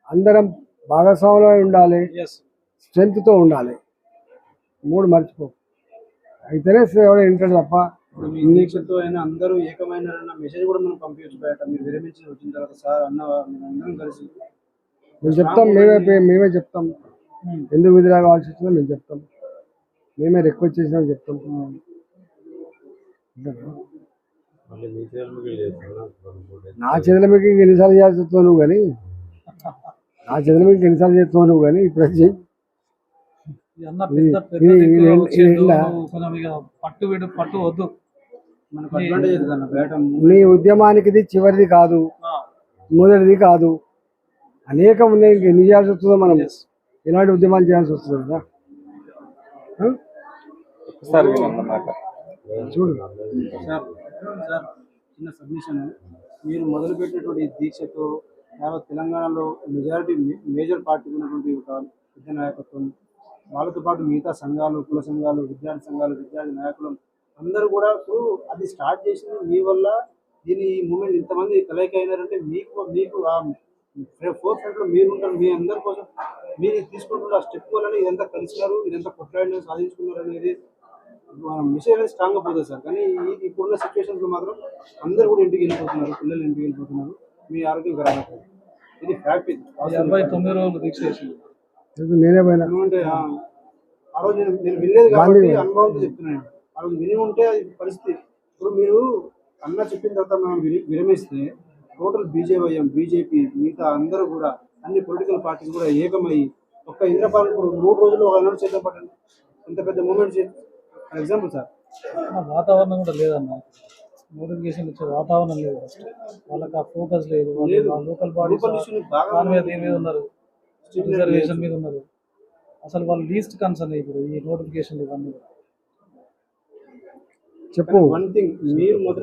అందరం భాగస్వాములో ఉండాలి, స్ట్రెంగ్త్తో ఉండాలి. 3 మర్చిపో, అయితేనే ఎవడో వింటాడు తప్ప. దీక్షతో అయినా అందరూ ఏకమైనారన్న మెసేజ్ కూడా మనం పంపించచ్చు బయట. మీరు విరమించి వచ్చిన తర్వాత సార్ అన్న అందరం కలిసి మేము చెప్తాం, మేమే చెప్తాం ఎందుకు విధిరా కావాల్సి వచ్చిందో మేము చెప్తాం, మేమే రిక్వెస్ట్ చేసినా చెప్తాం. నా చేతుల మీకు ఎన్నిసార్లు చేస్తున్నావు నువ్వు కానీ, నా చేతుల మీకు ఎన్నిసార్లు చేస్తున్నావు నువ్వు కానీ ఇప్పుడు వచ్చి పట్టు వద్దు. మనకు అడ్వాంటేజ్ బయట. నీ ఉద్యమానికి ఇది చివరిది కాదు, మొదటిది కాదు, అనేకం ఉన్నాయి. ఎన్ని చేయాల్సి వస్తుందో మనం, ఇలాంటి ఉద్యమాలు చేయాల్సి వస్తుంది కదా. చూడు సార్, చిన్న సబ్మిషన్. మీరు మొదలుపెట్టినటువంటి దీక్షతో యావత్ తెలంగాణలో మేజర్ పార్టీ ఉన్నటువంటి ఒక పెద్ద నాయకత్వం, వాళ్ళతో పాటు మిగతా సంఘాలు, కుల సంఘాలు, విద్యార్థి సంఘాలు, విద్యార్థి నాయకులు అందరూ కూడా అది స్టార్ట్ చేసింది మీ వల్ల. దీని ఈ మూమెంట్ ఇంతమంది కలయిక అయినారంటే మీకు ఫోర్ ఫ్రంట్లో మీరు ఉంటారు. మీ అందరి కోసం మీరు తీసుకుంటున్న ఆ స్టెప్ వల్ల ఇదంతా కలిసినారు, ఇదంతా కొట్లాడినారు, సాధించుకున్నారు అనేది మెసేజ్ అనేది స్ట్రాంగ్గా పోతుంది సార్. కానీ ఇప్పుడున్న సిచ్యువేషన్స్లో మాత్రం అందరూ కూడా ఇంటికి వెళ్ళిపోతున్నారు, పిల్లలు ఇంటికి వెళ్ళిపోతున్నారు, మీ ఆరోగ్యం ఖరాబ్. ఇది ఫ్యాక్ట్. 59 రోజులు దీక్ష చేసింది నేనే పోయినా అంటే ఆ రోజు నేను వినలేదు కాబట్టి అనుభవంతో చెప్తున్నాను. ఆ రోజు విని ఉంటే అది పరిస్థితి. ఇప్పుడు మీరు అన్న చెప్పిన తర్వాత మనం విరమిస్తే టోటల్ బీజేపీ మిగతా అందరూ కూడా అన్ని పొలిటికల్ పార్టీలు కూడా ఏకమయ్యి ఒక్క ఇంద్రపాలన ఇప్పుడు 3 రోజులు ఒక అనౌన్స్ చేద్దాం పట్టండి, ఎంత పెద్ద మూమెంట్ చేయండి. ఫర్ ఎగ్జాంపుల్ సార్, వాతావరణం కూడా లేదన్న, నోటిఫికేషన్ ఇచ్చే వాతావరణం లేదు. ఫస్ట్ వాళ్ళకి ఆ ఫోకస్ లేదు. లోకల్ బాడీస్ దాని మీద ఏమీ ఉన్నారు, రిజర్వేషన్ మీద ఉన్నారు. అసలు వాళ్ళు లీస్ట్ కన్సర్న్ ఇప్పుడు ఈ నోటిఫికేషన్ ఇవన్నీ. చెప్పు. వన్ థింగ్, మీరు మొదలు